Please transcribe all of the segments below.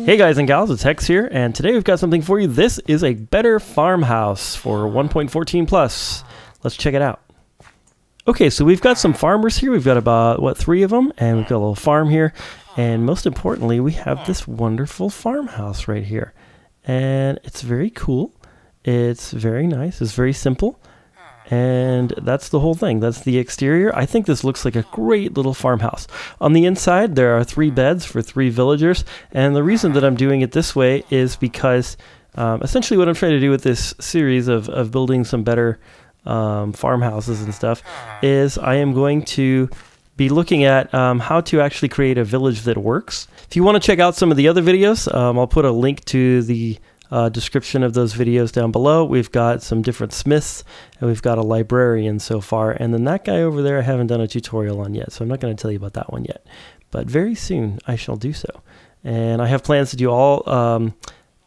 Hey guys and gals, it's Hex here, and today we've got something for you. This is a better farmhouse for 1.14 plus. Let's check it out. Okay, so we've got some farmers here. We've got about, three of them, and we've got a little farm here. And most importantly, we have this wonderful farmhouse right here. And it's very cool. It's very nice. It's very simple. And that's the whole thing. That's the exterior. I think this looks like a great little farmhouse. On the inside, there are 3 beds for 3 villagers. And the reason that I'm doing it this way is because essentially what I'm trying to do with this series of building some better farmhouses and stuff is I am going to be looking at how to actually create a village that works. If you want to check out some of the other videos, I'll put a link to the description of those videos down below. We've got some different smiths, and we've got a librarian so far, and then that guy over there I haven't done a tutorial on yet, so I'm not going to tell you about that one yet, but very soon I shall do so. And I have plans to do all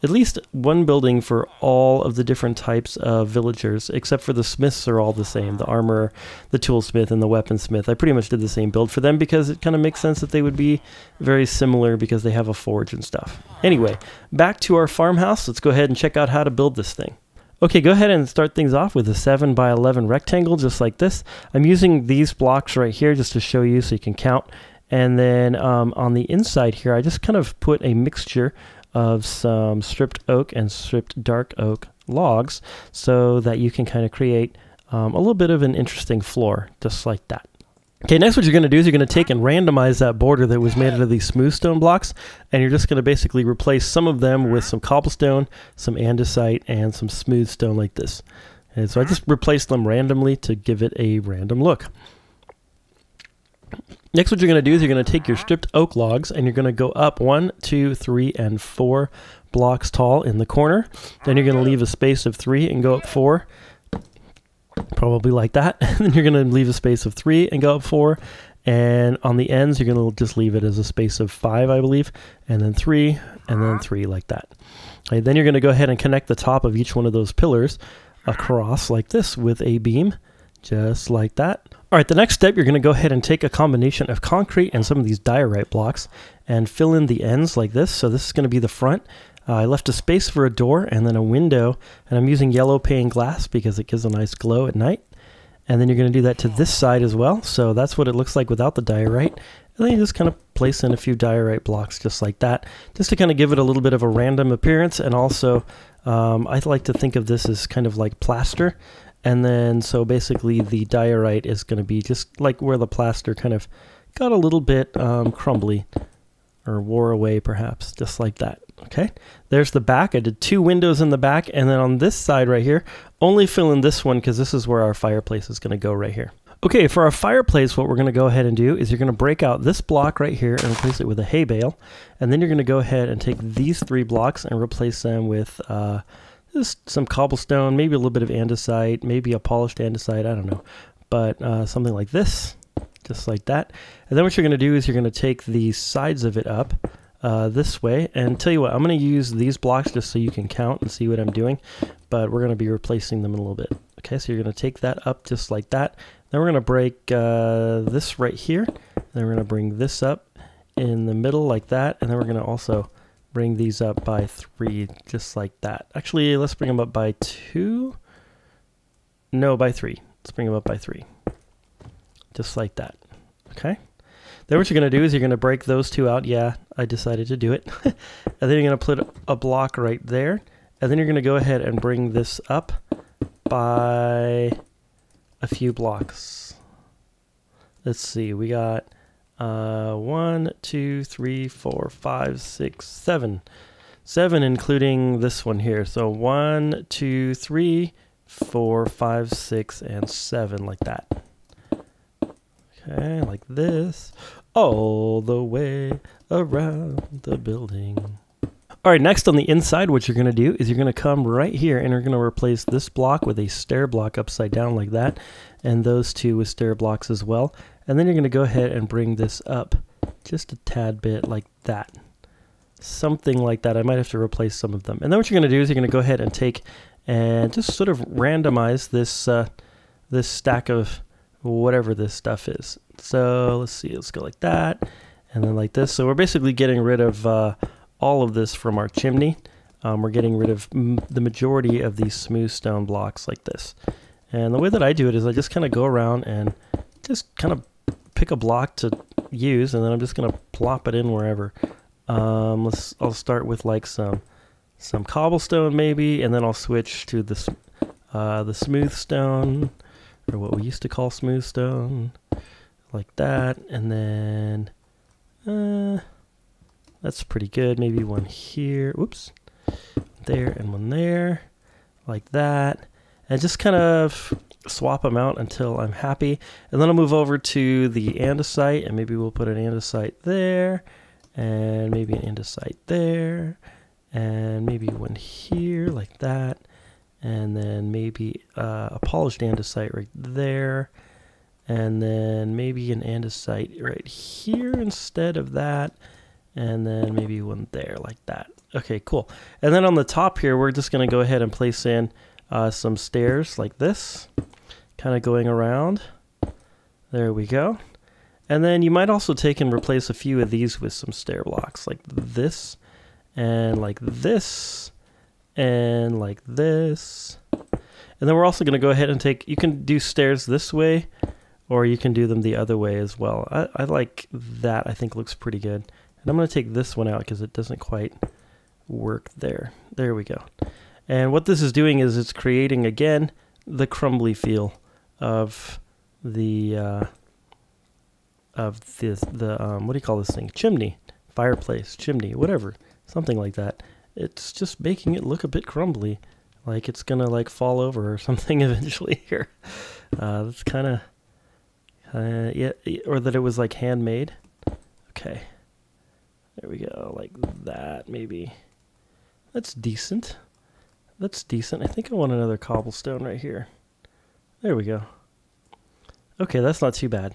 at least one building for all of the different types of villagers, except for the smiths are all the same. The armor, the toolsmith, and the weaponsmith. I pretty much did the same build for them because it kind of makes sense that they would be very similar because they have a forge and stuff. Anyway, back to our farmhouse. Let's go ahead and check out how to build this thing. Okay, go ahead and start things off with a 7 by 11 rectangle, just like this. I'm using these blocks right here just to show you so you can count. And then on the inside here, I just kind of put a mixture of some stripped oak and stripped dark oak logs so that you can kind of create a little bit of an interesting floor, just like that. Okay, next what you're going to do is you're going to take and randomize that border that was made out of these smooth stone blocks, and you're just going to basically replace some of them with some cobblestone, some andesite, and some smooth stone like this. And so I just replaced them randomly to give it a random look. Next what you're going to do is you're going to take your stripped oak logs and you're going to go up 1, 2, 3, and 4 blocks tall in the corner. Then you're going to leave a space of 3 and go up 4, probably like that. And then you're going to leave a space of 3 and go up 4. And on the ends you're going to just leave it as a space of 5, I believe, and then 3, and then 3 like that. Okay, then you're going to go ahead and connect the top of each one of those pillars across like this with a beam, just like that. All right, the next step, you're going to go ahead and take a combination of concrete and some of these diorite blocks and fill in the ends like this. So this is going to be the front. I left a space for a door and then a window, and I'm using yellow pane glass because it gives a nice glow at night. And then you're going to do that to this side as well. So that's what it looks like without the diorite. And then you just kind of place in a few diorite blocks just like that, just to kind of give it a little bit of a random appearance. And also, I like to think of this as kind of like plaster. And then, so basically the diorite is going to be just like where the plaster kind of got a little bit crumbly or wore away perhaps, just like that. Okay, there's the back. I did 2 windows in the back, and then on this side right here, only fill in this one because this is where our fireplace is going to go right here. Okay, for our fireplace, what we're going to go ahead and do is you're going to break out this block right here and replace it with a hay bale. And then you're going to go ahead and take these 3 blocks and replace them with just some cobblestone, maybe a little bit of andesite, maybe a polished andesite, I don't know. But something like this, just like that. And then what you're going to do is you're going to take the sides of it up this way. And tell you what, I'm going to use these blocks just so you can count and see what I'm doing. But we're going to be replacing them in a little bit. Okay, so you're going to take that up just like that. Then we're going to break this right here. Then we're going to bring this up in the middle like that. And then we're going to also bring these up by 3, just like that. Actually, let's bring them up by 2. No, by 3. Let's bring them up by 3. Just like that. Okay. Then what you're going to do is you're going to break those 2 out. Yeah, I decided to do it. And then you're going to put a block right there. And then you're going to go ahead and bring this up by a few blocks. Let's see. We got 1, 2, 3, 4, 5, 6, 7. 7 including this one here. So 1, 2, 3, 4, 5, 6, and 7 like that. Okay, like this. All the way around the building. All right, next on the inside, what you're going to do is you're going to come right here and you're going to replace this block with a stair block upside down like that. And those 2 with stair blocks as well. And then you're going to go ahead and bring this up just a tad bit like that. Something like that. I might have to replace some of them. And then what you're going to do is you're going to go ahead and take and just sort of randomize this, this stack of whatever this stuff is. So let's see, let's go like that and then like this. So we're basically getting rid of all of this from our chimney. We're getting rid of the majority of these smooth stone blocks like this. And the way that I do it is I just kind of go around and just kind of pick a block to use, and then I'm just going to plop it in wherever. I'll start with like some cobblestone maybe, and then I'll switch to the smooth stone, or what we used to call smooth stone, like that. And then that's pretty good. Maybe one here, whoops, there, and one there, like that. And just kind of swap them out until I'm happy. And then I'll move over to the andesite, and maybe we'll put an andesite there, and maybe an andesite there, and maybe one here like that, and then maybe a polished andesite right there, and then maybe an andesite right here instead of that, and then maybe one there like that. Okay, cool. And then on the top here, we're just going to go ahead and place in some stairs like this, kind of going around. There we go. And then you might also take and replace a few of these with some stair blocks like this, and like this, and like this. And then we're also going to go ahead and you can do stairs this way, or you can do them the other way as well. I like that. I think looks pretty good. And I'm going to take this one out because it doesn't quite work there. There we go. And what this is doing is it's creating, again, the crumbly feel of the what do you call this thing? Chimney, fireplace, chimney, whatever, something like that. It's just making it look a bit crumbly, like it's gonna like fall over or something eventually here. That's kind of, yeah, or that it was like handmade. Okay, there we go, like that maybe. That's decent. That's decent. I think I want another cobblestone right here. There we go. Okay, that's not too bad.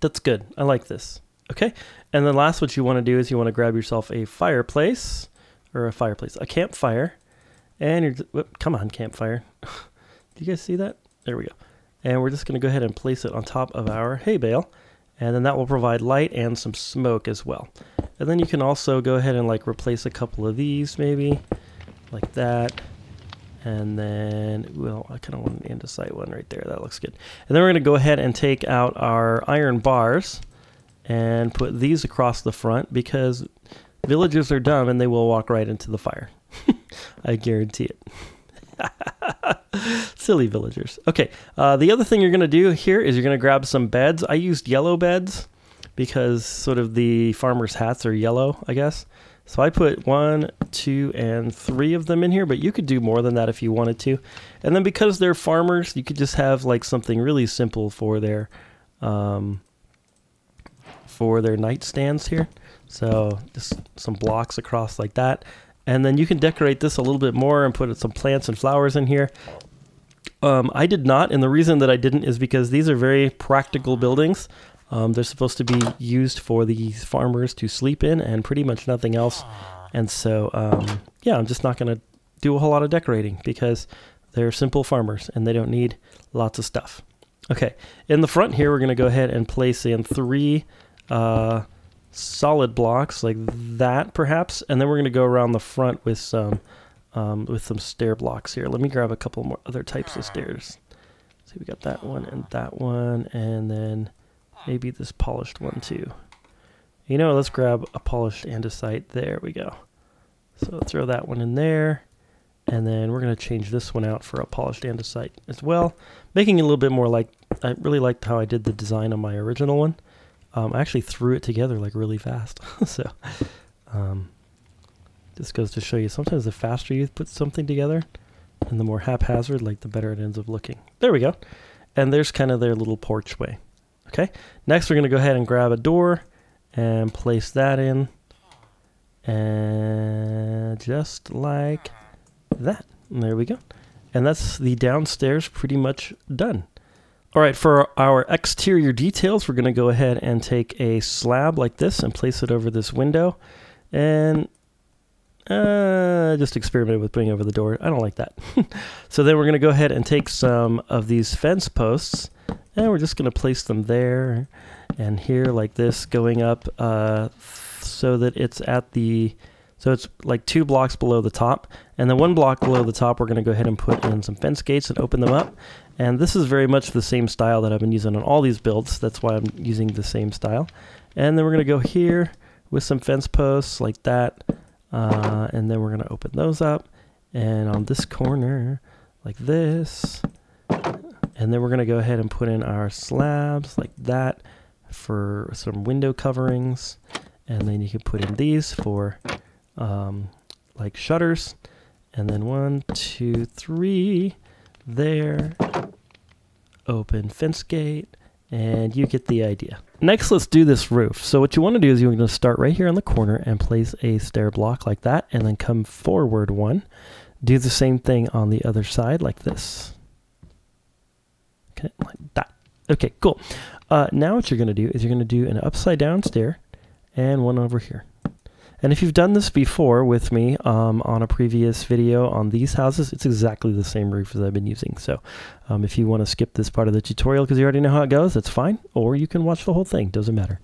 That's good. I like this. Okay, and then last, what you want to do is you want to grab yourself a fireplace, or a campfire, and you're, whoop, come on, campfire. Do you guys see that? There we go. And we're just going to go ahead and place it on top of our hay bale, and then that will provide light and some smoke as well. And then you can also go ahead and like replace a couple of these maybe, like that. And then, well, I kind of want an andesite one right there. That looks good. And then we're going to go ahead and take out our iron bars and put these across the front, because villagers are dumb and they will walk right into the fire. I guarantee it. Silly villagers. Okay, the other thing you're going to do here is you're going to grab some beds. I used yellow beds because sort of the farmers' hats are yellow, I guess. So I put 1, 2, and 3 of them in here, but you could do more than that if you wanted to. And then because they're farmers, you could just have like something really simple for their nightstands here. So just some blocks across like that. And then you can decorate this a little bit more and put some plants and flowers in here. I did not, and the reason that I didn't is because these are very practical buildings. They're supposed to be used for these farmers to sleep in and pretty much nothing else. And so, yeah, I'm just not going to do a whole lot of decorating because they're simple farmers and they don't need lots of stuff. Okay, in the front here, we're going to go ahead and place in 3 solid blocks like that, perhaps. And then we're going to go around the front with some stair blocks here. Let me grab a couple more other types of stairs. See, we got that one, and then maybe this polished one too. You know, let's grab a polished andesite. There we go. So throw that one in there. And then we're going to change this one out for a polished andesite as well, making it a little bit more like, I really liked how I did the design on my original one. I actually threw it together like really fast. So this goes to show you sometimes the faster you put something together and the more haphazard, like the better it ends up looking. There we go. And there's kind of their little porchway. Okay, next we're going to go ahead and grab a door and place that in, and just like that. And there we go. And that's the downstairs pretty much done. All right, for our exterior details, we're going to go ahead and take a slab like this and place it over this window, and just experimented with putting over the door. I don't like that. So then we're going to go ahead and take some of these fence posts, and we're just going to place them there and here like this, going up width so that it's at the, so it's like 2 blocks below the top. And then 1 block below the top, we're going to go ahead and put in some fence gates and open them up. And this is very much the same style that I've been using on all these builds. That's why I'm using the same style. And then we're going to go here with some fence posts like that. And then we're going to open those up. And on this corner, like this. And then we're going to go ahead and put in our slabs like that for some window coverings. And then you can put in these for like shutters. And then 1, 2, 3 there. Open fence gate. And you get the idea. Next, let's do this roof. So what you want to do is you're going to start right here on the corner and place a stair block like that. And then come forward 1. Do the same thing on the other side like this. Okay, like that. Okay, cool. Now what you're going to do is you're going to do an upside down stair and one over here. And if you've done this before with me on a previous video on these houses, it's exactly the same roof as I've been using. So if you want to skip this part of the tutorial because you already know how it goes, that's fine. Or you can watch the whole thing, doesn't matter.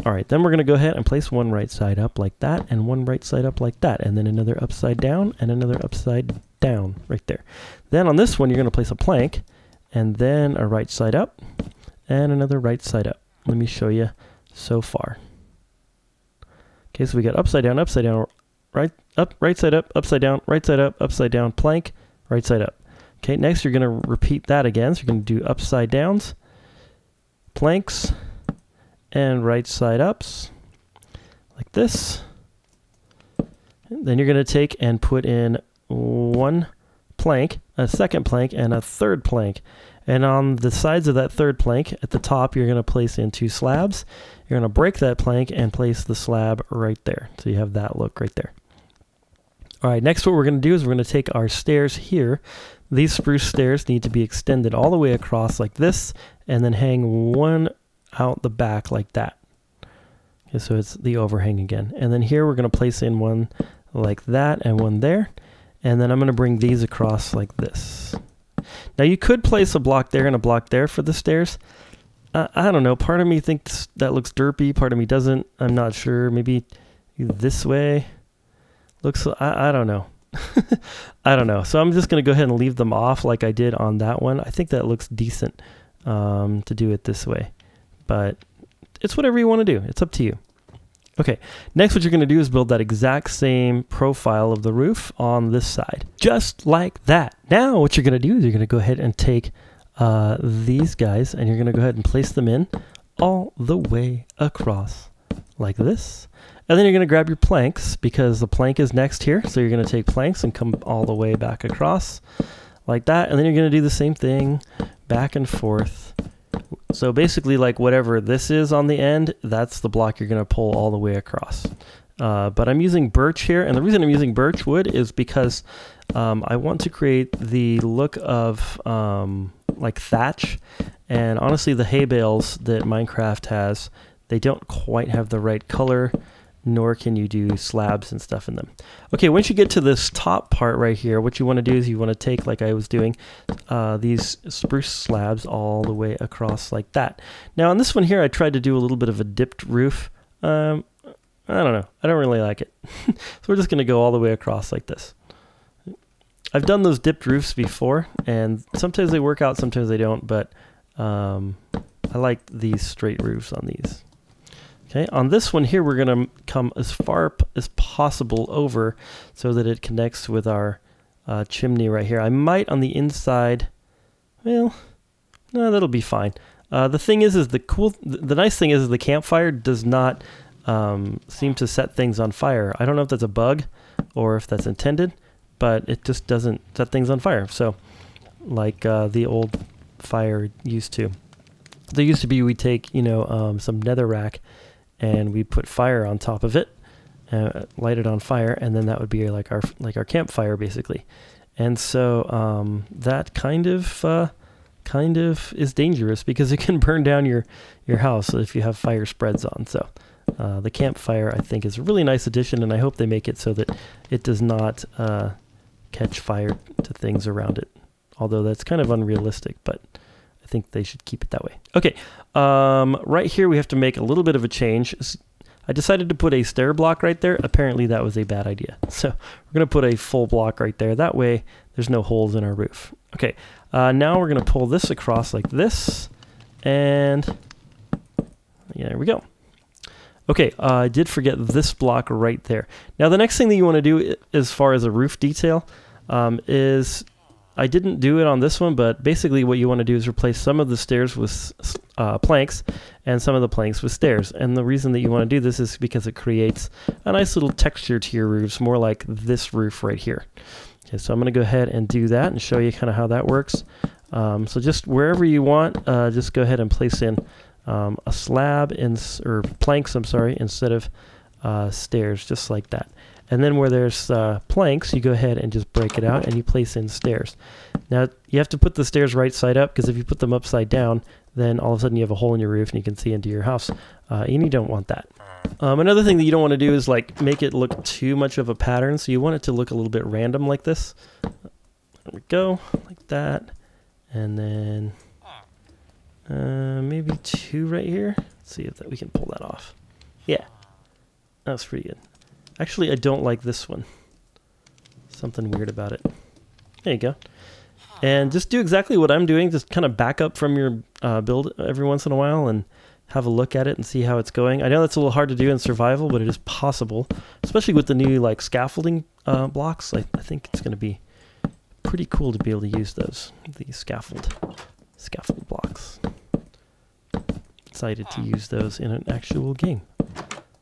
All right, then we're going to go ahead and place one right side up like that and one right side up like that. And then another upside down and another upside down right there. Then on this one, you're going to place a plank and then a right side up and another right side up. Let me show you so far. Okay, so we got upside down, right up, right side up, upside down, right side up, upside down, plank, right side up. Okay, next you're going to repeat that again. So you're going to do upside downs, planks, and right side ups, like this. And then you're going to take and put in one plank, a second plank, and a third plank. And on the sides of that third plank, at the top, you're going to place in 2 slabs. You're going to break that plank and place the slab right there. So you have that look right there. All right, next what we're going to do is we're going to take our stairs here. These spruce stairs need to be extended all the way across like this, and then hang one out the back like that. Okay, so it's the overhang again. And then here we're going to place in one like that and one there. And then I'm going to bring these across like this. Now you could place a block there and a block there for the stairs. I don't know. Part of me thinks that looks derpy. Part of me doesn't. I'm not sure. Maybe this way looks. I don't know. I don't know. So I'm just going to go ahead and leave them off like I did on that one. I think that looks decent to do it this way. But it's whatever you want to do. It's up to you. Okay, next what you're going to do is build that exact same profile of the roof on this side. Just like that. Now what you're going to do is you're going to go ahead and take these guys and you're going to go ahead and place them in all the way across like this. And then you're going to grab your planks because the plank is next here. So you're going to take planks and come all the way back across like that. And then you're going to do the same thing back and forth. So basically like whatever this is on the end, that's the block you're going to pull all the way across. But I'm using birch here, and the reason I'm using birch wood is because I want to create the look of like thatch. And honestly, the hay bales that Minecraft has, they don't quite have the right color, nor can you do slabs and stuff in them. Okay, once you get to this top part right here, what you want to do is you want to take, like I was doing, these spruce slabs all the way across like that. Now on this one here, I tried to do a little bit of a dipped roof. I don't know. I don't really like it. So we're just going to go all the way across like this. I've done those dipped roofs before, and sometimes they work out, sometimes they don't, but I like these straight roofs on these. Okay, on this one here, we're going to come as far as possible over so that it connects with our chimney right here. I might on the inside, well, no, that'll be fine. The thing is the nice thing is the campfire does not seem to set things on fire. I don't know if that's a bug or if that's intended, but it just doesn't set things on fire. So like the old fire used to. There used to be, we'd take, you know, some netherrack and we put fire on top of it, light it on fire, and then that would be like our campfire basically. And so that kind of is dangerous because it can burn down your house if you have fire spreads on. So the campfire, I think, is a really nice addition, and I hope they make it so that it does not catch fire to things around it. Although that's kind of unrealistic, but I think they should keep it that way. Okay, right here we have to make a little bit of a change. I decided to put a stair block right there. Apparently that was a bad idea. So we're going to put a full block right there. That way there's no holes in our roof. Okay, now we're going to pull this across like this. And yeah, there we go. Okay, I did forget this block right there. Now the next thing that you want to do as far as a roof detail is, I didn't do it on this one, but basically what you want to do is replace some of the stairs with planks and some of the planks with stairs. And the reason that you want to do this is because it creates a nice little texture to your roofs, more like this roof right here. Okay, so I'm going to go ahead and do that and show you kind of how that works. So just wherever you want, just go ahead and place in a slab or planks, I'm sorry, instead of stairs, just like that. And then where there's planks, you go ahead and just break it out and you place in stairs. Now you have to put the stairs right side up, because if you put them upside down, then all of a sudden you have a hole in your roof and you can see into your house, and you don't want that. Another thing that you don't want to do is like make it look too much of a pattern, so you want it to look a little bit random like this. There we go, like that. And then maybe 2 right here. Let's see if we can pull that off. Yeah, that's pretty good. Actually, I don't like this one. Something weird about it. There you go. And just do exactly what I'm doing. Just kind of back up from your build every once in a while and have a look at it and see how it's going. I know that's a little hard to do in survival, but it is possible, especially with the new like scaffolding blocks. I think it's going to be pretty cool to be able to use those, the scaffold blocks. Excited to use those in an actual game.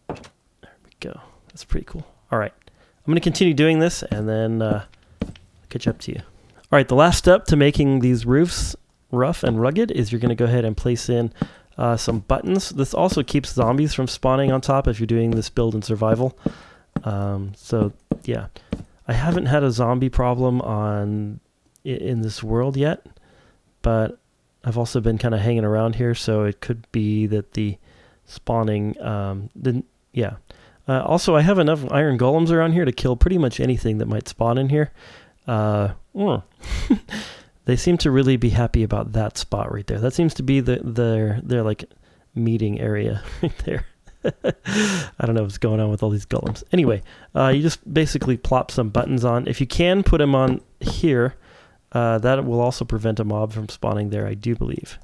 There we go. That's pretty cool. All right, I'm going to continue doing this and then catch up to you. All right, the last step to making these roofs rough and rugged is you're going to go ahead and place in some buttons. This also keeps zombies from spawning on top if you're doing this build in survival. So yeah, I haven't had a zombie problem in this world yet, but I've also been kind of hanging around here, so it could be that the spawning didn't. Yeah. Also, I have enough iron golems around here to kill pretty much anything that might spawn in here. They seem to really be happy about that spot right there. That seems to be their like meeting area right there. I don't know what's going on with all these golems. Anyway, you just basically plop some buttons on. If you can put them on here, that will also prevent a mob from spawning there, I do believe,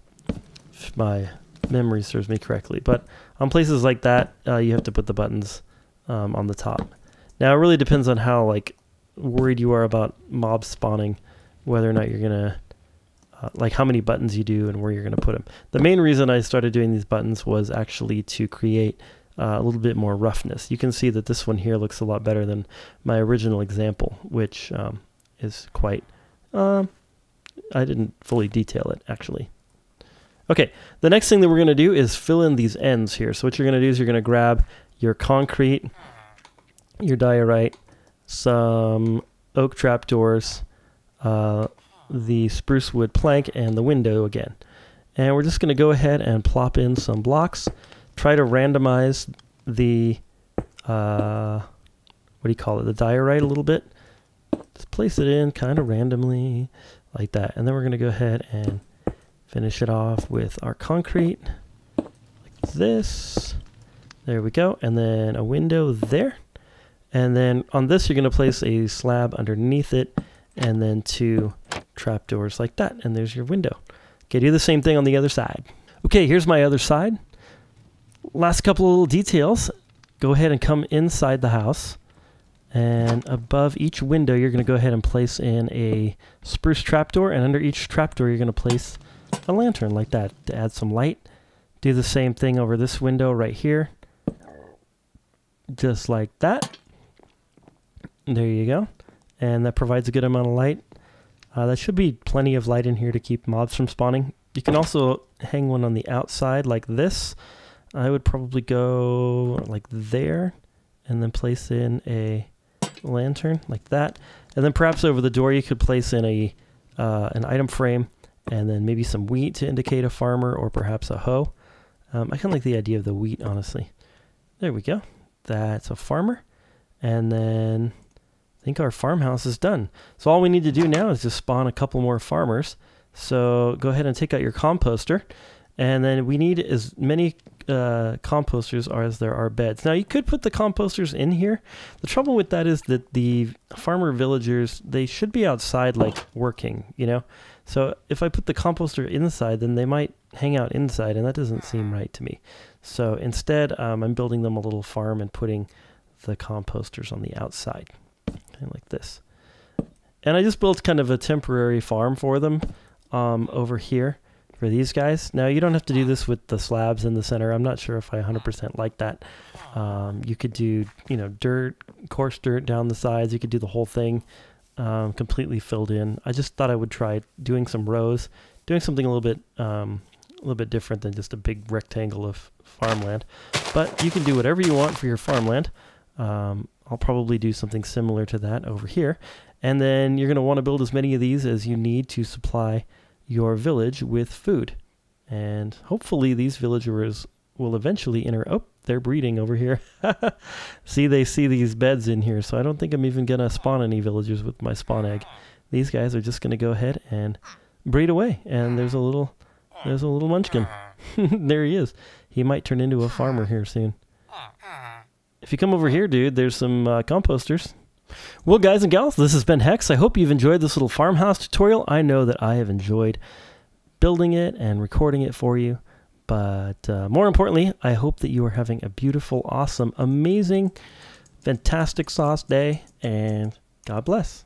if my memory serves me correctly. But on places like that, you have to put the buttons on the top. Now, it really depends on how like worried you are about mobs spawning, whether or not you're gonna like how many buttons you do and where you're gonna put them. The main reason I started doing these buttons was actually to create a little bit more roughness. You can see that this one here looks a lot better than my original example, which is quite I didn't fully detail it actually. Okay, the next thing that we're going to do is fill in these ends here. So what you're going to do is you're going to grab your concrete, your diorite, some oak trapdoors, the spruce wood plank, and the window again. And we're just going to go ahead and plop in some blocks. Try to randomize the, what do you call it, the diorite a little bit. Just place it in kind of randomly like that. And then we're going to go ahead and finish it off with our concrete like this. There we go. And then a window there. And then on this, you're going to place a slab underneath it and then 2 trapdoors like that. And there's your window. Okay, do the same thing on the other side. Okay, here's my other side. Last couple of little details. Go ahead and come inside the house. And above each window, you're going to go ahead and place in a spruce trapdoor. And under each trapdoor, you're going to place a lantern like that to add some light. Do the same thing over this window right here. Just like that. There you go. And that provides a good amount of light. That should be plenty of light in here to keep mobs from spawning. You can also hang one on the outside like this. I would probably go like there and then place in a lantern like that. And then perhaps over the door you could place in a an item frame and then maybe some wheat to indicate a farmer, or perhaps a hoe. I kind of like the idea of the wheat, honestly. There we go. That's a farmer. And then I think our farmhouse is done. So all we need to do now is just spawn a couple more farmers. So go ahead and take out your composter. And then we need as many composters as there are beds. Now you could put the composters in here. The trouble with that is that the farmer villagers, they should be outside like working, you know? So if I put the composter inside, then they might hang out inside, and that doesn't seem right to me. So instead, I'm building them a little farm and putting the composters on the outside, kind of like this. And I just built kind of a temporary farm for them over here for these guys. Now you don't have to do this with the slabs in the center. I'm not sure if I 100% like that. You could do, you know, dirt, coarse dirt down the sides. You could do the whole thing completely filled in. I just thought I would try doing some rows, doing something a little bit different than just a big rectangle of farmland. But you can do whatever you want for your farmland. I'll probably do something similar to that over here. And then you're going to want to build as many of these as you need to supply your village with food. And hopefully these villagers will eventually enter. Oh, they're breeding over here. See, they see these beds in here, so I don't think I'm even going to spawn any villagers with my spawn egg. These guys are just going to go ahead and breed away. And there's a little munchkin. There he is. He might turn into a farmer here soon. If you come over here, dude, there's some composters. Well, guys and gals, this has been Hex. I hope you've enjoyed this little farmhouse tutorial. I know that I have enjoyed building it and recording it for you. But more importantly, I hope that you are having a beautiful, awesome, amazing, fantastic sauce day. And God bless.